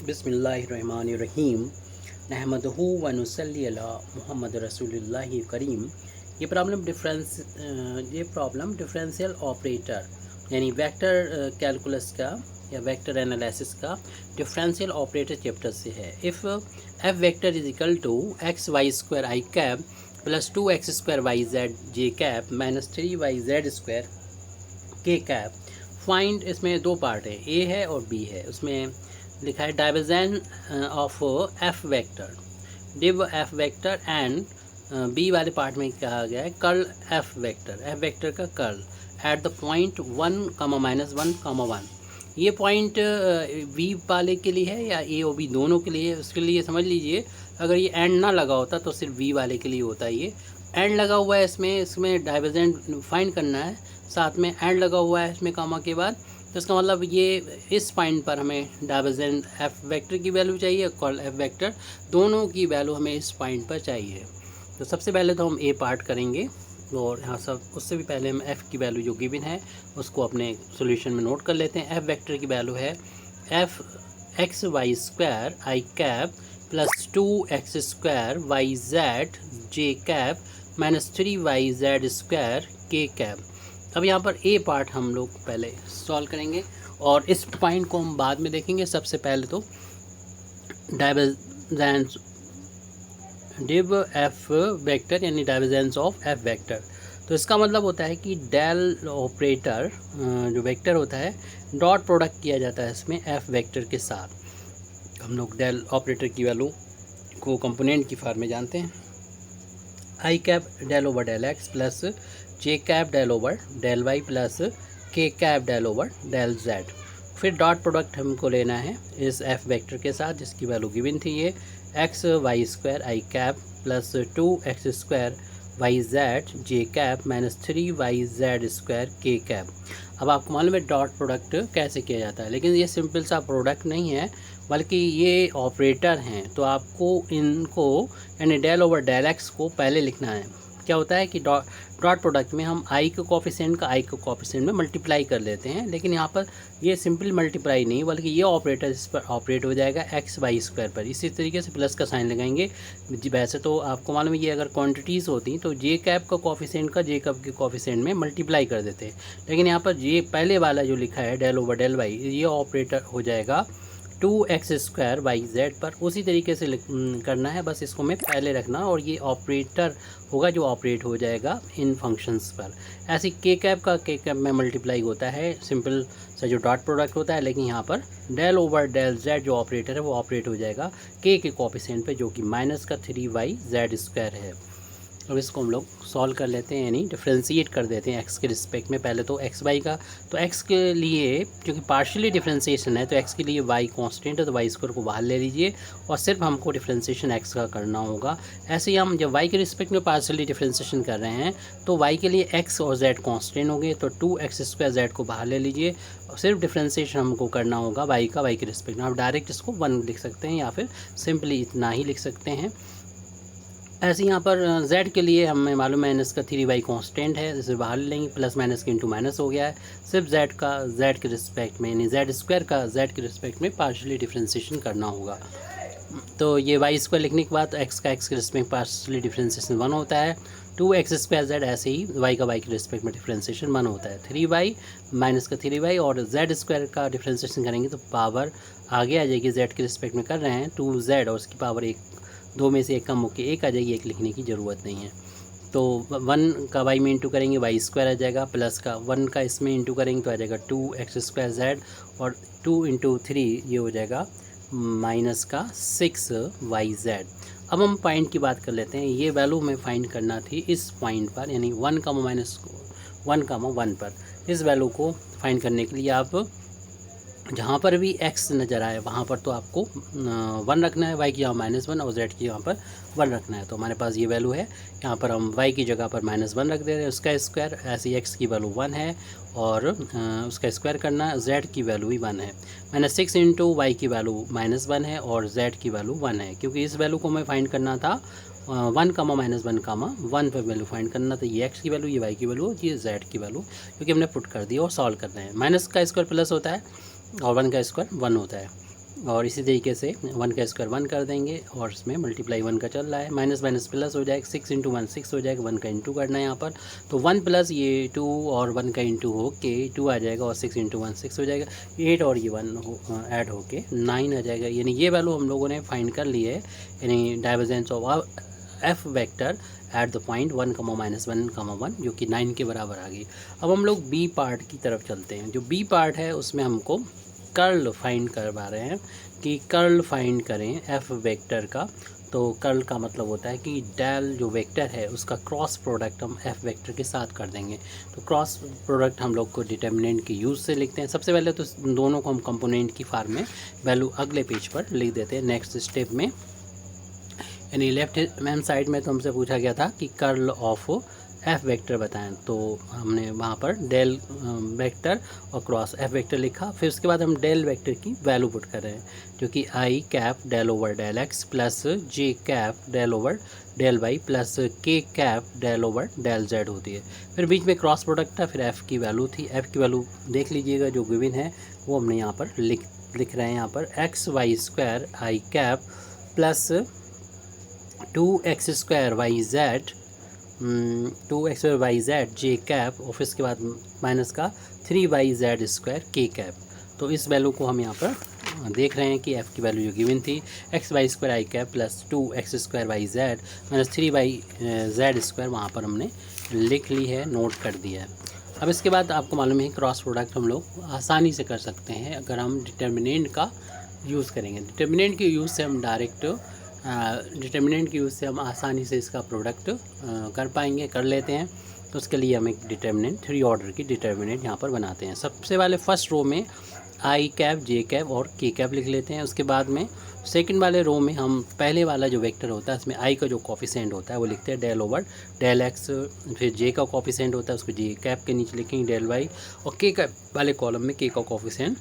बिस्मिल्लाहिर्रहमानिर्रहीम नहमदहू व नुसल्ली अला मुहम्मद रसूलुल्लाहि करीम। ये प्रॉब्लम डिफरेंशियल ऑपरेटर यानी वेक्टर कैलकुलस का या वेक्टर एनालिसिस का डिफरेंशियल ऑपरेटर चैप्टर से है। If F vector is equal to X Y square I cap plus 2x square Y Z J cap minus 3y z square K cap find. इसमें दो part है, ए है और B है। उसमें लिखा है divergence of F vector, div F vector and B वाले पार्ट में कहा गया है कर्ल एफ वेक्टर का कर्ल एट द पॉइंट 1, -1, 1। ये पॉइंट बी वाले के लिए है या ए और बी दोनों के लिए है। उसके लिए समझ लीजिए अगर ये एंड ना लगा होता तो सिर्फ बी वाले के लिए होता है। ये एंड लगा हुआ है, इसमें डाइवर्जेंट फाइंड करना है, साथ में एंड लगा हुआ है इसमें कामा के बाद। तो इसका मतलब ये इस पॉइंट पर हमें डाइवर्जेंट एफ वेक्टर की वैल्यू चाहिए, कर्ल एफ वेक्टर, दोनों की वैल्यू हमें इस पॉइंट पर चाहिए। तो सबसे पहले तो हम ए पार्ट करेंगे और यहाँ सब उससे भी पहले हम एफ़ की वैल्यू जो गिवन है उसको अपने सॉल्यूशन में नोट कर लेते हैं। एफ वेक्टर की वैल्यू है F X Y square I cap plus 2x square Y Z J cap minus 3y z square K cap. अब यहाँ पर ए पार्ट हम लोग पहले सॉल्व करेंगे और इस पॉइंट को हम बाद में देखेंगे। सबसे पहले तो डाइवर्जेंस डिव एफ वेक्टर यानी डाइवर्जेंस ऑफ एफ वेक्टर। तो इसका मतलब होता है कि डेल ऑपरेटर जो वेक्टर होता है डॉट प्रोडक्ट किया जाता है इसमें एफ वेक्टर के साथ। हम लोग डेल ऑपरेटर की वैल्यू को कंपोनेंट की फॉर्म में जानते हैं। I cap del over del X plus J cap del over del Y plus K cap del over del Z. फिर डॉट प्रोडक्ट हमको लेना है इस एफ वेक्टर के साथ जिसकी वैल्यू गिवन थी, ये X Y square I cap plus 2x square Y Z J cap minus 3y z square K cap. अब आपको मालूम है डॉट प्रोडक्ट कैसे किया जाता है, लेकिन ये सिंपल सा प्रोडक्ट नहीं है बल्कि ये ऑपरेटर हैं। तो आपको इनको यानी डेल ओवर डेल एक्स को पहले लिखना है। क्या होता है कि डॉट प्रोडक्ट में हम आई के कोफिशिएंट का आई के कोफिशिएंट में मल्टीप्लाई कर लेते हैं, लेकिन यहाँ पर ये सिंपल मल्टीप्लाई नहीं बल्कि ये ऑपरेटर इस पर ऑपरेट हो जाएगा एक्स वाई स्क्वायर पर। इसी तरीके से प्लस का साइन लगाएंगे। वैसे तो आपको मालूम है ये अगर क्वांटिटीज़ होती तो जे कैप का कोफिशिएंट का जे कैप के कोफिशिएंट में मल्टीप्लाई कर देते हैं, लेकिन यहाँ पर ये पहले वाला जो लिखा है डेल ओवर डेल वाई ये ऑपरेटर हो जाएगा 2x स्क्वायर वाई जेड पर। उसी तरीके से करना है, बस इसको मैं पहले रखना और ये ऑपरेटर होगा जो ऑपरेट हो जाएगा इन फंक्शंस पर। ऐसे के कैप का के कैप में मल्टीप्लाई होता है सिंपल सा जो डॉट प्रोडक्ट होता है, लेकिन यहाँ पर डेल ओवर डेल जेड जो ऑपरेटर है वो ऑपरेट हो जाएगा के कोफिशिएंट पे जो कि माइनस का 3y z स्क्वायर है। अब इसको हम लोग सॉल्व कर लेते हैं यानी डिफ्रेंशिएट कर देते हैं एक्स के रिस्पेक्ट में। पहले तो एक्स वाई का, तो एक्स के लिए क्योंकि पार्शियली डिफ्रेंशिएशन है तो एक्स के लिए वाई कांस्टेंट है तो वाई स्क्वायर को बाहर ले लीजिए और सिर्फ हमको डिफ्रेंशिएशन एक्स का करना होगा। ऐसे ही हम जब वाई के रिस्पेक्ट में पार्शियली डिफ्रेंशिएशन कर रहे हैं तो वाई के लिए एक्स और जेड कांस्टेंट होंगे, तो 2x स्क्वायर जेड को बाहर ले लीजिए और सिर्फ डिफ्रेंशिएशन हमको करना होगा वाई का वाई के रिस्पेक्ट में। आप डायरेक्ट इसको 1 लिख सकते हैं या फिर सिंपली इतना ही लिख सकते हैं। ऐसे यहाँ पर z के लिए हमें मालूम है इसका 3y कांस्टेंट है, इसे बाहर ले लेंगे, प्लस माइनस के इंटू माइनस हो गया है। सिर्फ z के रिस्पेक्ट में यानी z स्क्वायर का z के रिस्पेक्ट में पार्शियली डिफ्रेंशिएशन करना होगा। तो ये y स्क्वायर लिखने के बाद x का x के रिस्पेक्ट पार्शियली डिफ्रेंशिएशन 1 होता है। 2x स्क्वायर z ऐसे ही y का y के रिस्पेक्ट में डिफ्रेंशिएशन 1 होता है। 3y माइनस का 3y और z स्क्वायर का डिफ्रेंशिएशन करेंगे तो पावर आगे आ जाएगी। z के रिस्पेक्ट में कर रहे हैं 2z और उसकी पावर 1, 2 में से 1 कम होकर 1 आ जाएगी, 1 लिखने की ज़रूरत नहीं है। तो 1 का y में इंटू करेंगे वाई स्क्वायर आ जाएगा, प्लस का 1 का इसमें इंटू करेंगे तो आ जाएगा 2x स्क्वायर जेड और 2 इंटू 3 ये हो जाएगा माइनस का 6y z। अब हम पॉइंट की बात कर लेते हैं। ये वैल्यू हमें फाइंड करना थी इस पॉइंट पर यानी 1,-1 पर। इस वैल्यू को फाइंड करने के लिए आप जहाँ पर भी x नज़र आए वहाँ पर तो आपको 1 रखना है, y की यहाँ -1 और z की यहाँ पर 1 रखना है। तो हमारे पास ये वैल्यू है, यहाँ पर हम y की जगह पर -1 रख दे रहे हैं, उसका स्क्वायर। ऐसे ही x की वैल्यू 1 है और उसका स्क्वायर करना है, z की वैल्यू भी 1 है। -6 इंटू वाई की वैल्यू -1 है और z की वैल्यू 1 है, क्योंकि इस वैल्यू को हमें फाइंड करना था 1,-1,1 पर वैल्यू फाइंड करना था। ये x की वैल्यू, ये y की वैल्यू, ये z की वैल्यू, क्योंकि हमने पुट कर दी और सॉल्व करना है। माइनस का स्क्वायर प्लस होता है और 1 का स्क्वायर 1 होता है। और इसी तरीके से 1 का स्क्वायर 1 कर देंगे और इसमें मल्टीप्लाई 1 का चल रहा है, माइनस माइनस प्लस हो जाएगा, 6 इंटू 1 6 हो जाएगा, 1 का इंटू करना है यहाँ पर, तो 1 प्लस ये 2 और 1 का इंटू हो के 2 आ जाएगा और 6 इंटू 1 6 हो जाएगा, 8 और ये 1 ऐड हो के 9 आ जाएगा। यानी ये वैल्यू हम लोगों ने फाइंड कर ली है, यानी divergence of F vector eight the point 1, -1, 1 जो कि 9 के बराबर आ गई। अब हम लोग बी पार्ट की तरफ चलते हैं। जो बी पार्ट है उसमें हमको कर्ल फाइंड करवा रहे हैं कि कर्ल फाइंड करें एफ वेक्टर का। तो कर्ल का मतलब होता है कि डेल जो वेक्टर है उसका क्रॉस प्रोडक्ट हम एफ वेक्टर के साथ कर देंगे। तो क्रॉस प्रोडक्ट हम लोग को डिटर्मिनेंट के यूज़ से लिखते हैं। सबसे पहले तो दोनों को हम कंपोनेंट की फॉर्म में वैल्यू अगले पेज पर लिख देते हैं नेक्स्ट स्टेप में। यानी लेफ्ट हैंड साइड में तो हमसे पूछा गया था कि कर्ल ऑफ एफ वेक्टर बताएं, तो हमने वहाँ पर डेल वेक्टर और क्रॉस एफ वेक्टर लिखा। फिर उसके बाद हम डेल वेक्टर की वैल्यू पुट कर रहे हैं जो कि I cap del over del X plus J cap del over del Y plus K cap del over del Z होती है। फिर बीच में क्रॉस प्रोडक्ट था, फिर एफ़ की वैल्यू थी। एफ़ की वैल्यू देख लीजिएगा जो गिवन है वो हमने यहाँ पर लिख रहे हैं। यहाँ पर X Y square I cap plus 2x square Y Z 2x square Y Z J cap और फिर इसके बाद माइनस का 3y Z square K cap. तो इस वैल्यू को हम यहाँ पर देख रहे हैं कि f की वैल्यू जो गिवन थी X Y square I cap plus 2x square Y Z minus 3y Z square वहाँ पर हमने लिख ली है, नोट कर दिया है। अब इसके बाद आपको मालूम है क्रॉस प्रोडक्ट हम लोग आसानी से कर सकते हैं अगर हम डिटर्मिनेंट का यूज़ करेंगे। डिटर्मिनेंट के यूज़ से हम डायरेक्ट डिटर्मिनेंट की यूज़ से हम आसानी से इसका प्रोडक्ट कर लेते हैं। तो उसके लिए हम एक डिटर्मिनेंट 3 ऑर्डर की डिटर्मिनेंट यहाँ पर बनाते हैं। सबसे पहले फर्स्ट रो में आई कैप जे कैप और के कैप लिख लेते हैं। उसके बाद में सेकंड वाले रो में हम पहले वाला जो वेक्टर होता है उसमें आई का जो कोफिशिएंट होता है वो लिखते हैं डेल ओवर डेल एक्स। फिर जे का कोफिशिएंट होता है उसको जे कैप के नीचे लिखेंगे डेल वाई, और के कैप वाले कॉलम में के का coefficient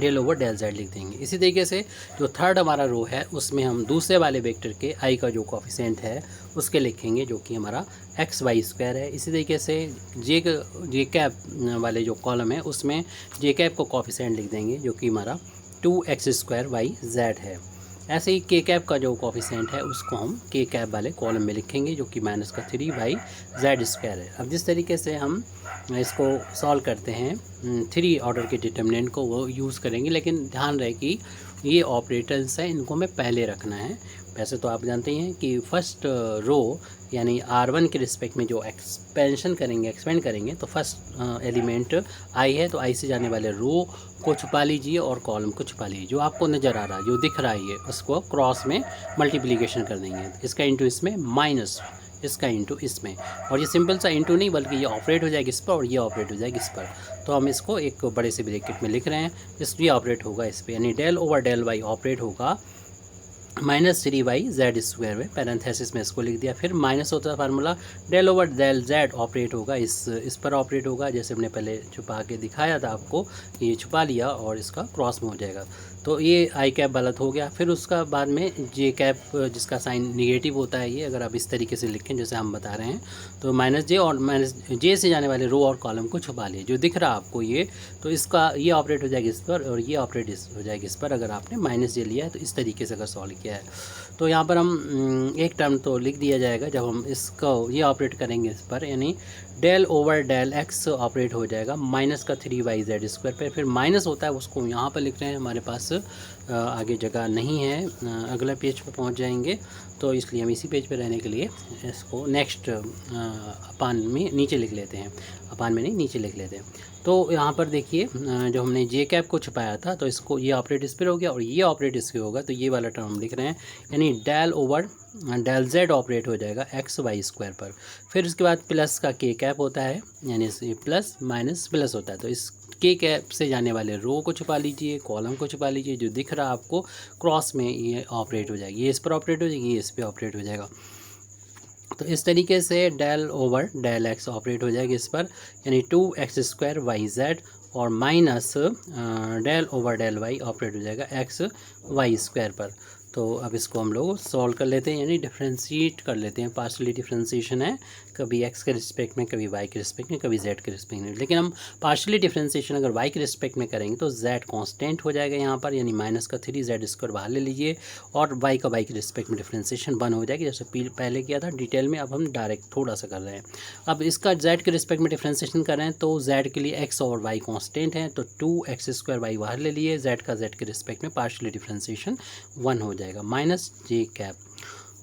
del over del Z लिख देंगे। इसी तरीके से जो थर्ड हमारा रो है उसमें हम दूसरे वाले वेक्टर के आई का जो कोफिशिएंट है उसके लिखेंगे जो कि हमारा एक्स वाई स्क्वायर है। इसी तरीके से जे कैप वाले जो कॉलम है उसमें जे कैप को कोफिशिएंट लिख देंगे जो कि हमारा 2x स्क्वायर वाई जेड है। ऐसे ही के कैप का जो कोफिशिएंट है उसको हम के कैप वाले कॉलम में लिखेंगे जो कि माइनस का 3y जेड स्क्वायर है। अब जिस तरीके से हम इसको सॉल्व करते हैं 3 ऑर्डर के डिटर्मिनेंट को वो यूज़ करेंगे, लेकिन ध्यान रहे कि ये ऑपरेटर्स हैं इनको हमें पहले रखना है। वैसे तो आप जानते हैं कि फर्स्ट रो यानी R1 के रिस्पेक्ट में जो एक्सपेंड करेंगे तो फर्स्ट एलिमेंट आई है, तो आई से जाने वाले रो को छुपा लीजिए और कॉलम को छुपा लीजिए। जो आपको नज़र आ रहा है जो दिख रहा है ये उसको क्रॉस में मल्टीप्लिकेशन कर देंगे, इसका इंटू इसमें माइनस इसका इंटू इसमें, और ये सिंपल सा इंटू नहीं बल्कि ये ऑपरेट हो जाएगा इस पर और ये ऑपरेट हो जाएगा इस पर। तो हम इसको एक बड़े से ब्रैकेट में लिख रहे हैं, ये ऑपरेट होगा इस पर, यानी del over del Y operate होगा -3y जेड स्क्वायर में, पैरेंथेसिस में इसको लिख दिया। फिर माइनस होता है formula del over del Z operate होगा इस पर ऑपरेट होगा, जैसे हमने पहले छुपा के दिखाया था आपको, ये छुपा लिया और इसका क्रॉस में हो जाएगा। तो ये आई कैप गलत हो गया। फिर उसका बाद में जे कैप जिसका साइन निगेटिव होता है, ये अगर आप इस तरीके से लिखें जैसे हम बता रहे हैं तो माइनस जे और माइनस जे से जाने वाले रो और कॉलम को छुपा लिए जो दिख रहा है आपको ये, तो इसका ये ऑपरेट हो जाएगा इस पर और ये ऑपरेट हो जाएगा इस पर। अगर आपने माइनस जे लिया है तो इस तरीके से अगर सॉल्व किया है तो यहाँ पर हम एक टर्म तो लिख दिया जाएगा जब हम इसको ये ऑपरेट करेंगे इस पर, यानी del over del X operate हो जाएगा माइनस का 3y जेड स्क्वायर पर। फिर माइनस होता है उसको यहाँ पर लिख रहे हैं, हमारे पास आगे जगह नहीं है, अगला पेज पर पहुँच जाएंगे तो इसलिए हम इसी पेज पर रहने के लिए इसको नेक्स्ट अपान में नीचे लिख लेते हैं, अपान में नहीं नीचे लिख लेते हैं। तो यहाँ पर देखिए जो हमने जे कैप को छुपाया था तो इसको ये ऑपरेट इस पर हो गया और ये ऑपरेट इस पर होगा, तो ये वाला टर्म हम लिख रहे हैं, यानी del over del Z operate हो जाएगा एक्स वाई स्क्वायर पर। फिर उसके बाद प्लस का के कैप होता है, यानी प्लस माइनस प्लस होता है, तो इस के कैप से जाने वाले रो को छुपा लीजिए, कॉलम को छुपा लीजिए, जो दिख रहा है आपको क्रॉस में ये ऑपरेट हो जाएगी, ये इस पर ऑपरेट हो जाएगी, ये इस पर ऑपरेट हो जाएगा। तो इस तरीके से del over del X operate हो जाएगी इस पर, यानी 2x स्क्वायर वाई जेड और minus del over del Y operate हो जाएगा एक्स वाई स्क्वायर पर। तो अब इसको हम लोग सॉल्व कर लेते हैं, यानी डिफ्रेंशिएट कर लेते हैं। पार्शियली डिफ्रेंशिएशन है, कभी x के रिस्पेक्ट में, कभी y के रिस्पेक्ट में, कभी z के रिस्पेक्ट में। लेकिन हम पार्शियली डिफ्रेंशिएशन अगर y के रिस्पेक्ट में करेंगे तो z कांस्टेंट हो जाएगा यहाँ पर, यानी -3z² बाहर ले लीजिए, और y का y के रिस्पेक्ट में डिफ्रेंशिएशन 1 हो जाएगी, जैसे पहले किया था डिटेल में। अब हम डायरेक्ट थोड़ा सा कर रहे हैं। अब इसका z के रिस्पेक्ट में डिफ्रेंशिएशन कर रहे हैं तो z के लिए x और y कांस्टेंट हैं, तो 2x² y बाहर ले लिए, z का z के रिस्पेक्ट में पार्शियली डिफ्रेंशिएशन 1 हो जाएगा, -j।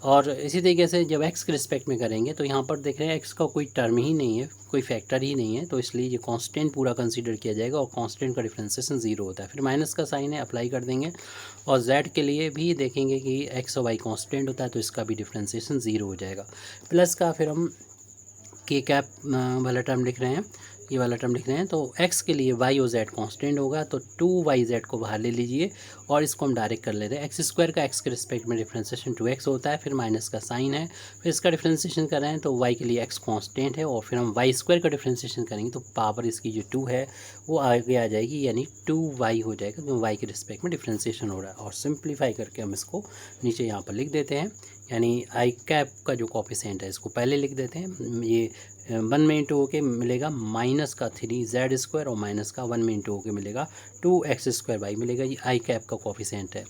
और इसी तरीके से जब x के रिस्पेक्ट में करेंगे तो यहाँ पर देख रहे हैं x का कोई टर्म ही नहीं है, कोई फैक्टर ही नहीं है, तो इसलिए ये कांस्टेंट पूरा कंसीडर किया जाएगा, और कांस्टेंट का डिफ्रेंशिएशन 0 होता है। फिर माइनस का साइन है, अप्लाई कर देंगे, और z के लिए भी देखेंगे कि x और y कांस्टेंट होता है, तो इसका भी डिफ्रेंशिएशन 0 हो जाएगा। प्लस का फिर हम k कैप वाला टर्म लिख रहे हैं, ये वाला टर्म लिख रहे हैं, तो x के लिए y और z कांस्टेंट होगा, तो 2yz को बाहर ले लीजिए, और इसको हम डायरेक्ट कर लेते हैं। x² का x के रिस्पेक्ट में डिफ्रेंशिएशन 2x होता है, फिर माइनस का साइन है, फिर इसका डिफ्रेंशिएशन कर रहे हैं तो y के लिए x कांस्टेंट है, और फिर हम y² का डिफ्रेंशिएशन करेंगे तो पावर इसकी जो 2 है वो आगे आ जाएगी, यानी 2y हो जाएगा, क्योंकि y के रिस्पेक्ट में डिफ्रेंशिएशन हो रहा है। और सिंप्लीफाई करके हम इसको नीचे यहाँ पर लिख देते हैं, यानी आई कैप का जो कोफिशिएंट है इसको पहले लिख देते हैं। ये 1 में इंटू होके मिलेगा -3z², और माइनस का 1 में इंटू होके मिलेगा 2x² मिलेगा, ये आई कैप का कोफिशिएंट है।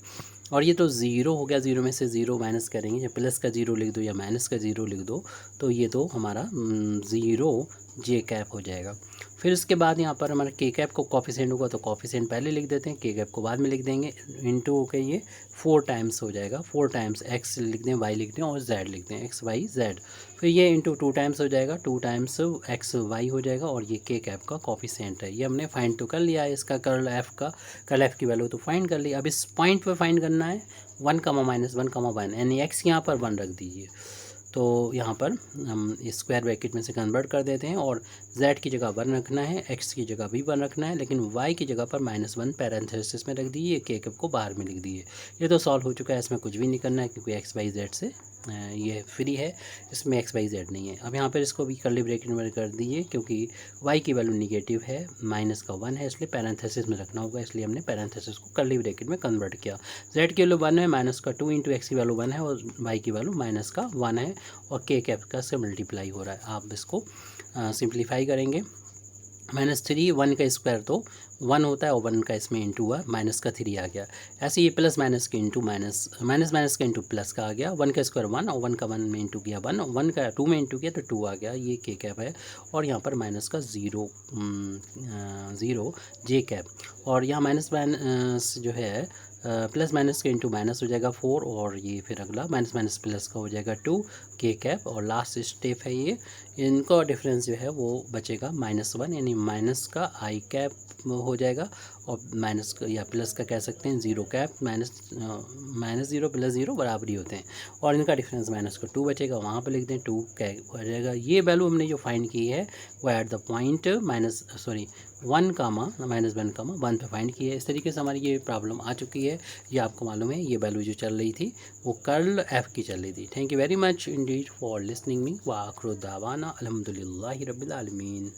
और ये तो ज़ीरो हो गया, ज़ीरो में से ज़ीरो माइनस करेंगे, या प्लस का ज़ीरो लिख दो या माइनस का ज़ीरो लिख दो, तो ये तो हमारा 0 j कैप हो जाएगा। फिर उसके बाद यहाँ पर हमारा k कैप को कोफिशिएंट होगा, तो कोफिशिएंट पहले लिख देते हैं, k कैप को बाद में लिख देंगे, इंटू होकर ये 4 टाइम्स हो जाएगा, 4 टाइम्स x लिख दें, y लिख दें, और z लिख दें, x y z। फिर ये इंटू 2 टाइम्स हो जाएगा, 2 टाइम्स x y हो जाएगा, और ये k कैप का कोफिशिएंट है। ये हमने फाइंड तो कर लिया है, इसका कर्ल f की वैल्यू तो फाइंड कर ली। अब इस पॉइंट पर फाइंड करना है 1, -1, 1, यानी x यहाँ पर 1 रख दीजिए, तो यहाँ पर हम स्क्वायर ब्रैकेट में से कन्वर्ट कर देते हैं, और z की जगह 1 रखना है, x की जगह भी 1 रखना है, लेकिन y की जगह पर -1 पैरेंथेसिस में रख दीजिए, k कैप को बाहर में लिख दीजिए। ये तो सॉल्व हो चुका है, इसमें कुछ भी नहीं करना है, क्योंकि x y z से ये फ्री है, इसमें x y z नहीं है। अब यहाँ पर इसको भी कर्ली ब्रैकेट में कर दीजिए, क्योंकि y की वैल्यू निगेटिव है, माइनस का 1 है, इसलिए पैरेंथेसिस में रखना होगा, इसलिए हमने पैरेंथेसिस को कर्ली ब्रैकेट में कन्वर्ट किया। z की वैल्यू 1 है, माइनस का 2 इंटू x की वैल्यू 1 है, और y की वैल्यू माइनस का 1 है, और k कैप का से मल्टीप्लाई हो रहा है। आप इसको सिंप्लीफाई करेंगे, -3 1 का स्क्वायर तो 1 होता है, और 1 का इसमें इंटू हुआ, माइनस का 3 आ गया। ऐसे ये प्लस माइनस के इंटू माइनस का इंटू प्लस का आ गया, 1 का स्क्वायर 1, और 1 का 1 में इंटू किया 1, और 1 का 2 में इंटू किया तो 2 आ गया, ये k कैप है। और यहाँ पर माइनस का 0 j कैप, और यहाँ माइनस जो है प्लस माइनस के इंटू माइनस हो जाएगा 4, और ये फिर अगला माइनस प्लस का हो जाएगा 2 k कैप, और लास्ट स्टेप है ये, इनका डिफरेंस जो है वो बचेगा -1, यानी माइनस का आई कैप हो जाएगा, और माइनस का या प्लस का कह सकते हैं 0 कैप, -0 + 0 बराबर ही होते हैं, और इनका डिफरेंस माइनस का 2 बचेगा, वहाँ पर लिख दें 2 कैप हो जाएगा। ये वैल्यू हमने जो फाइंड की है वो एट द पॉइंट -1, 1 पे फाइंड की है। इस तरीके से हमारी ये प्रॉब्लम आ चुकी है, ये आपको मालूम है, ये वैल्यू जो चल रही थी वो कर्ल f की चल रही थी। Thank you very much Indeed for listening me, व आखिर दावाना अल्हम्दुलिल्लाहि रब्बिल आलमीन।